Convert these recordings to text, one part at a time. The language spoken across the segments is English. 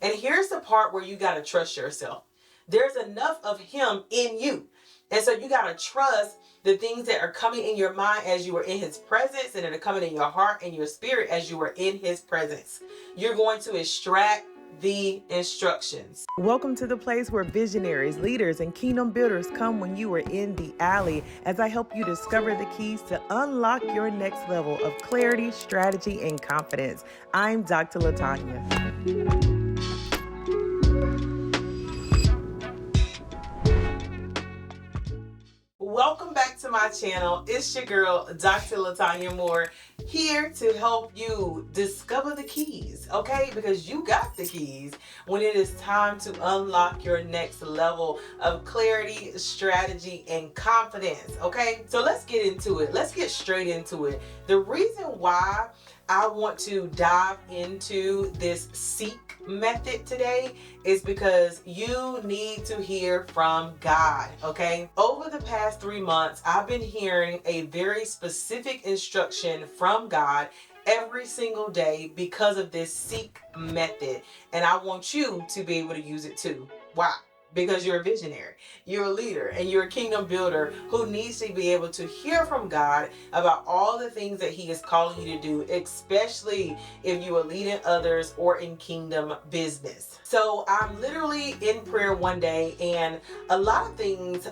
And here's the part where you got to trust yourself. There's enough of him in you. And so you got to trust the things that are coming in your mind as you are in his presence, and that are coming in your heart and your spirit as you are in his presence. You're going to extract the instructions. Welcome to the place where visionaries, leaders, and kingdom builders come when you are in the alley, as I help you discover the keys to unlock your next level of clarity, strategy, and confidence. I'm Dr. LaTanya. Welcome back to my channel. It's your girl, Dr. LaTanya Moore, here to help you discover the keys, okay? Because you got the keys when it is time to unlock your next level of clarity, strategy, and confidence, okay? So let's get into it. Let's get straight into it. The reason why I want to dive into this S.E.E.K method today is because you need to hear from God, okay? Over the past 3 months, I've been hearing a very specific instruction from God every single day because of this S.E.E.K method. And I want you to be able to use it too. Why? Because you're a visionary, you're a leader, and you're a kingdom builder who needs to be able to hear from God about all the things that he is calling you to do, especially if you are leading others or in kingdom business. So I'm literally in prayer one day, and a lot of things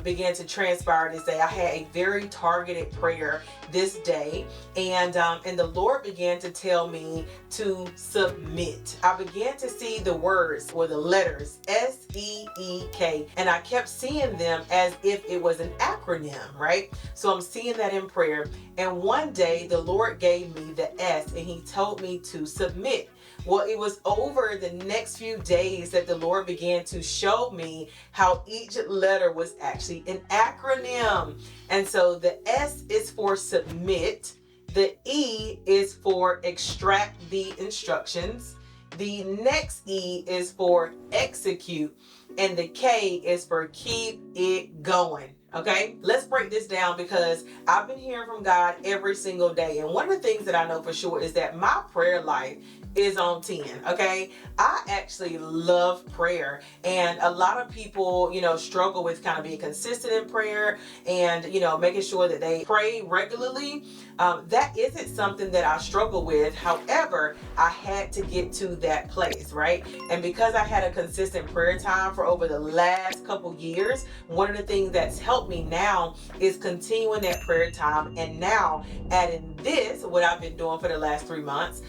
began to transpire this day. I had a very targeted prayer this day, and the Lord began to tell me to submit. I began to see the words or the letters S.E.E.K, and I kept seeing them as if it was an acronym, right? So I'm seeing that in prayer, and one day the Lord gave me the S, and he told me to submit. Well, it was over the next few days that the Lord began to show me how each letter was actually an acronym. And so the S is for submit, the E is for extract the instructions, the next E is for execute, and the K is for keep it going. Okay, let's break this down because I've been hearing from God every single day. And one of the things that I know for sure is that my prayer life is on 10. Okay, I actually love prayer, and a lot of people, struggle with kind of being consistent in prayer and, making sure that they pray regularly. That isn't something that I struggle with. However, I had to get to that place, right? And because I had a consistent prayer time for over the last couple years, one of the things that's helped me now is continuing that prayer time, and now adding this, what I've been doing for the last 3 months,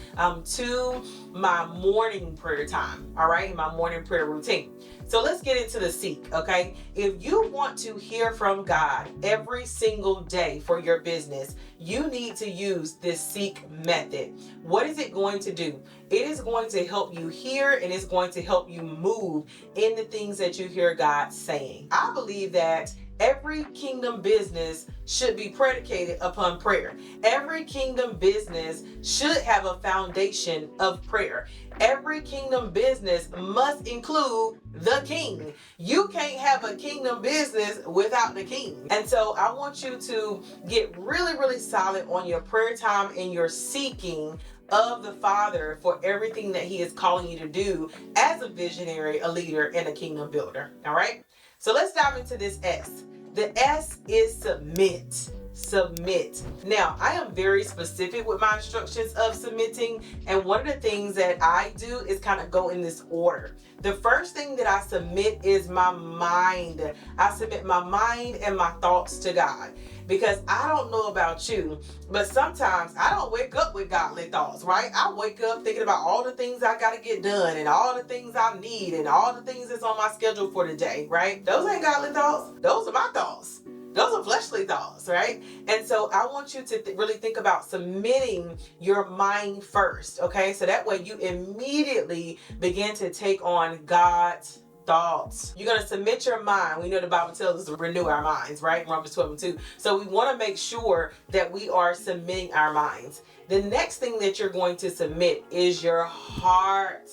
to my morning prayer time, all right, my morning prayer routine. So let's get into the S.E.E.K, okay? If you want to hear from God every single day for your business, you need to use this S.E.E.K method. What is it going to do? It is going to help you hear, and it's going to help you move in the things that you hear God saying. I believe that every kingdom business should be predicated upon prayer. Every kingdom business should have a foundation of prayer. Every kingdom business must include the king. You can't have a kingdom business without the king. And so I want you to get really, really solid on your prayer time and your seeking of the Father for everything that he is calling you to do as a visionary, a leader, and a kingdom builder. All right? So let's dive into this S. The S is submit. Submit. Now, I am very specific with my instructions of submitting, and one of the things that I do is kind of go in this order. The first thing that I submit is my mind. I submit my mind and my thoughts to God, because I don't know about you, but sometimes I don't wake up with godly thoughts, right? I wake up thinking about all the things I got to get done and all the things I need and all the things that's on my schedule for the day, right? Those ain't godly thoughts. Those are my thoughts. Those are fleshly thoughts, right? And so I want you to really think about submitting your mind first, okay? So that way you immediately begin to take on God's thoughts. You're going to submit your mind. We know the Bible tells us to renew our minds, right? Romans 12:2. So we want to make sure that we are submitting our minds. The next thing that you're going to submit is your heart.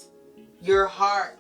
Your heart.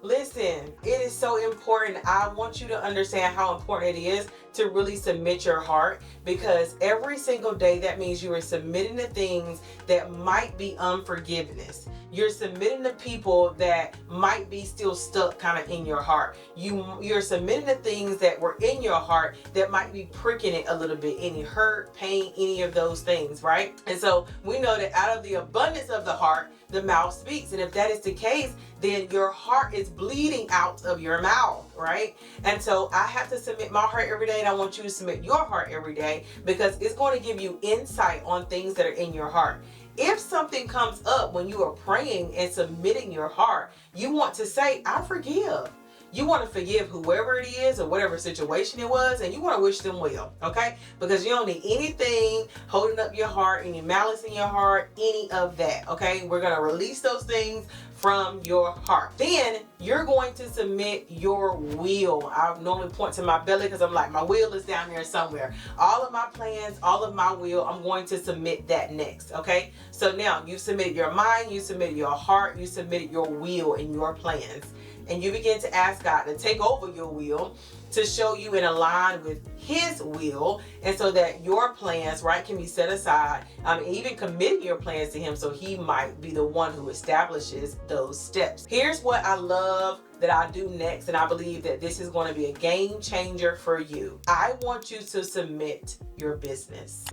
Listen, it is so important. I want you to understand how important it is to really submit your heart, because every single day that means you are submitting to things that might be unforgiveness. you're submitting to people that might be still stuck kind of in your heart. You're submitting to things that were in your heart that might be pricking it a little bit, any hurt, pain, any of those things, right? And so we know that out of the abundance of the heart, the mouth speaks. And if that is the case, then your heart is bleeding out of your mouth, right? And so I have to submit my heart every day, and I want you to submit your heart every day, because it's going to give you insight on things that are in your heart. If something comes up when you are praying and submitting your heart, you want to say, I forgive. You want to forgive whoever it is or whatever situation it was, and you want to wish them well, okay? Because you don't need anything holding up your heart, any malice in your heart, any of that, okay? We're going to release those things from your heart. Then you're going to submit your will. I normally point to my belly because I'm like, my will is down there somewhere. All of my plans, all of my will, I'm going to submit that next, okay? So now you submitted your mind, you submitted your heart, you submitted your will and your plans. And you begin to ask God to take over your will, to show you in align with His will, and so that your plans, right, can be set aside, even committing your plans to Him so He might be the one who establishes those steps. Here's what I love that I do next, and I believe that this is going to be a game changer for you. I want you to submit your business.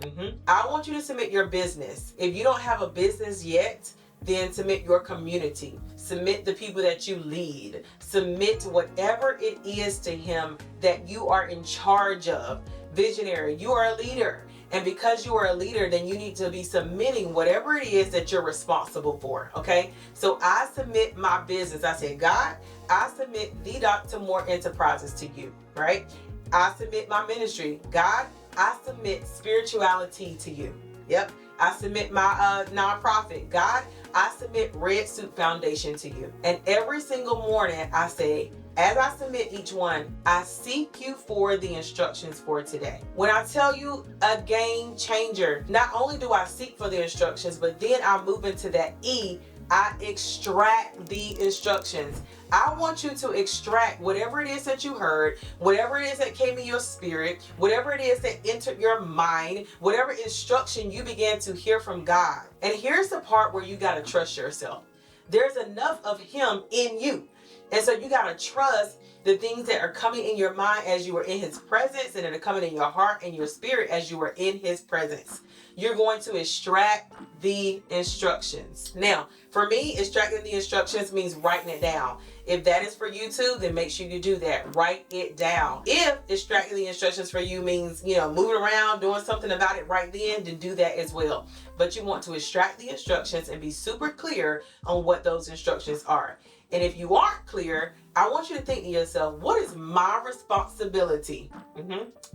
I want you to submit your business. If you don't have a business yet, then submit your community. Submit the people that you lead. Submit whatever it is to Him that you are in charge of. Visionary, you are a leader. And because you are a leader, then you need to be submitting whatever it is that you're responsible for, okay? So I submit my business. I say, God, I submit the Dr. Moore Enterprises to you, right? I submit my ministry. God, I submit spirituality to you. Yep. I submit my nonprofit. God, I submit Red Suit Foundation to you. And every single morning I say, as I submit each one, I seek you for the instructions for today. When I tell you a game changer, not only do I seek for the instructions, but then I move into that E, I extract the instructions. I want you to extract whatever it is that you heard, whatever it is that came in your spirit, whatever it is that entered your mind, whatever instruction you began to hear from God. And here's the part where you got to trust yourself. There's enough of Him in you. And so you got to trust the things that are coming in your mind as you are in His presence, and that are coming in your heart and your spirit as you are in His presence. You're going to extract the instructions. Now, for me, extracting the instructions means writing it down. If that is for you too, then make sure you do that. Write it down. If extracting the instructions for you means, moving around, doing something about it right then do that as well. But you want to extract the instructions and be super clear on what those instructions are. And if you aren't clear, I want you to think to yourself, what is my responsibility?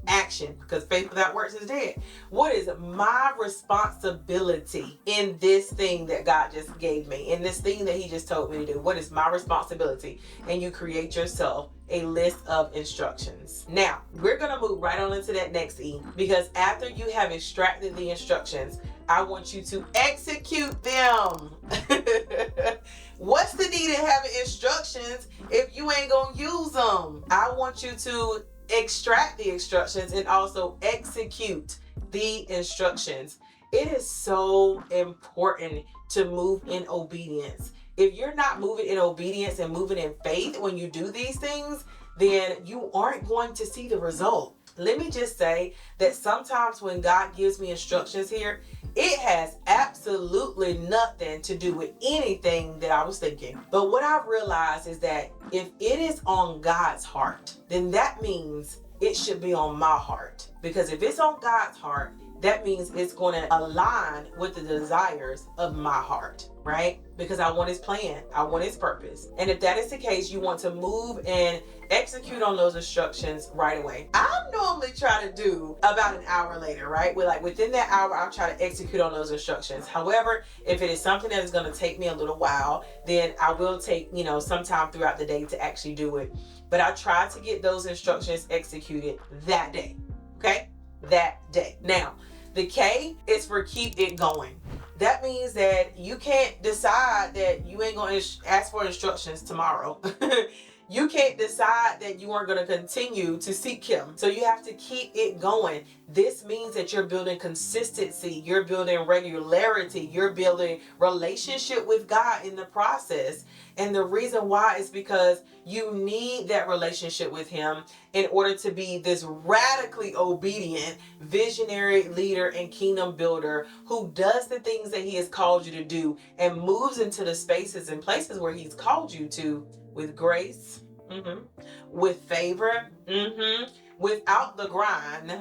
Action, because faith without works is dead. What is my responsibility in this thing that God just gave me, in this thing that He just told me to do? What is my responsibility? And you create yourself a list of instructions. Now, we're going to move right on into that next E, because after you have extracted the instructions, I want you to execute them. What's the need in having instructions if you ain't gonna use them? I want you to extract the instructions and also execute the instructions. It is so important to move in obedience. If you're not moving in obedience and moving in faith when you do these things, then you aren't going to see the result. Let me just say that sometimes when God gives me instructions here, it has absolutely nothing to do with anything that I was thinking. But what I've realized is that if it is on God's heart, then that means it should be on my heart. Because if it's on God's heart, that means it's going to align with the desires of my heart, right? Because I want His plan, I want His purpose. And if that is the case, you want to move and execute on those instructions right away. I normally try to do about an hour later, right? Within that hour, I'll try to execute on those instructions. However, if it is something that is going to take me a little while, then I will take, some time throughout the day to actually do it. But I try to get those instructions executed that day, okay? That day. Now, the K is for keep it going. That means that you can't decide that you ain't going to ask for instructions tomorrow. You can't decide that you aren't going to continue to seek him. So you have to keep it going. This means that you're building consistency, you're building regularity, you're building relationship with God in the process. And the reason why is because you need that relationship with him in order to be this radically obedient, visionary leader and kingdom builder who does the things that he has called you to do and moves into the spaces and places where he's called you to with grace, with favor, without the grind,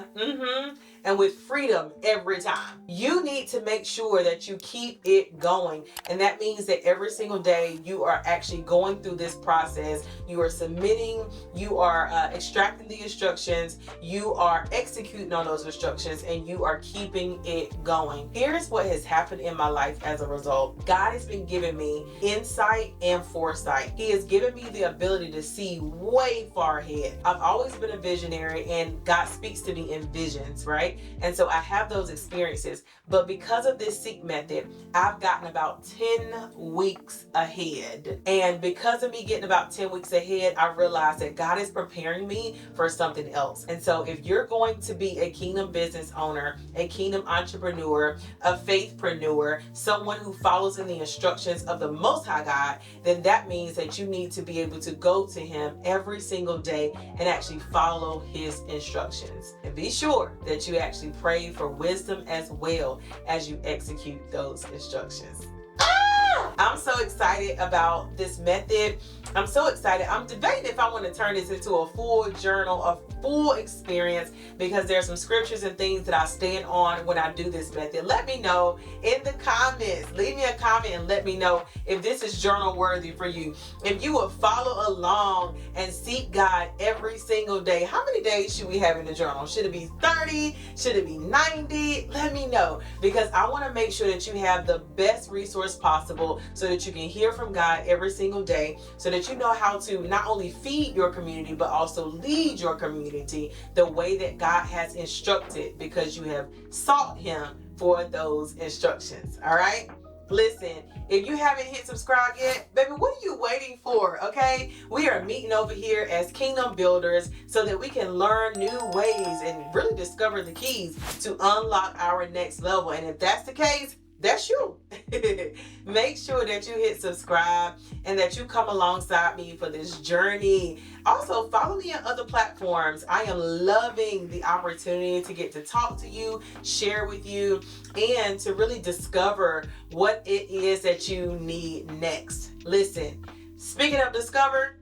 and with freedom every time. You need to make sure that you keep it going. And that means that every single day you are actually going through this process. You are submitting, you are extracting the instructions, you are executing on those instructions, and you are keeping it going. Here's what has happened in my life as a result. God has been giving me insight and foresight. He has given me the ability to see way far ahead. I've always been a visionary, and God speaks to me in visions, right? And so I have those experiences. But because of this S.E.E.K method, I've gotten about 10 weeks ahead. And because of me getting about 10 weeks ahead, I realized that God is preparing me for something else. And so if you're going to be a kingdom business owner, a kingdom entrepreneur, a faithpreneur, someone who follows in the instructions of the Most High God, then that means that you need to be able to go to him every single day and actually follow his instructions. And be sure that you actually pray for wisdom as well as you execute those instructions. I'm so excited about this method. I'm so excited. I'm debating if I want to turn this into a full journal, a full experience, because there's some scriptures and things that I stand on when I do this method. Let me know in the comments. Leave me a comment and let me know if this is journal worthy for you. If you will follow along and seek God every single day. How many days should we have in the journal? Should it be 30? Should it be 90? Let me know, because I want to make sure that you have the best resource possible so that you can hear from God every single day, so that you know how to not only feed your community but also lead your community the way that God has instructed, because you have sought him for those instructions. All right? Listen, if you haven't hit subscribe yet, baby, what are you waiting for? Okay? We are meeting over here as kingdom builders so that we can learn new ways and really discover the keys to unlock our next level. And if that's the case, that's you. Make sure that you hit subscribe and that you come alongside me for this journey. Also, follow me on other platforms. I am loving the opportunity to get to talk to you, share with you, and to really discover what it is that you need next. Listen, speaking of discover,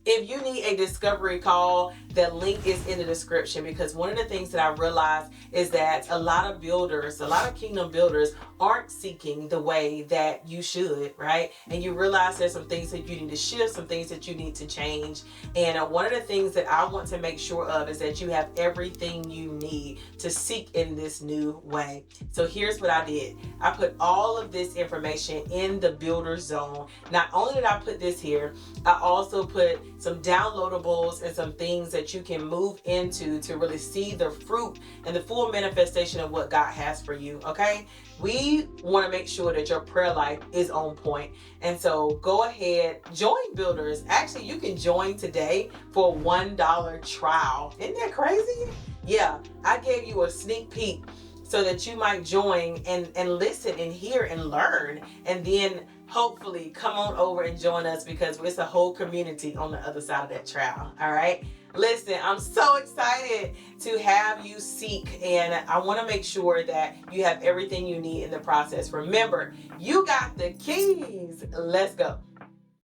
if you need a discovery call, the link is in the description, because one of the things that I realized is that a lot of builders, a lot of kingdom builders aren't seeking the way that you should, right? And you realize there's some things that you need to shift, some things that you need to change. And one of the things that I want to make sure of is that you have everything you need to seek in this new way. So here's what I did. I put all of this information in the builder zone. Not only did I put this here, I also put some downloadables and some things that you can move into to really see the fruit and the full manifestation of what God has for you, okay? We want to make sure that your prayer life is on point. And so go ahead, join Builders. Actually, you can join today for a $1 trial. Isn't that crazy? Yeah, I gave you a sneak peek so that you might join and listen and hear and learn, and then hopefully come on over and join us, because it's a whole community on the other side of that trial. All right? Listen, I'm so excited to have you seek, and I want to make sure that you have everything you need in the process. Remember, you got the keys. Let's go.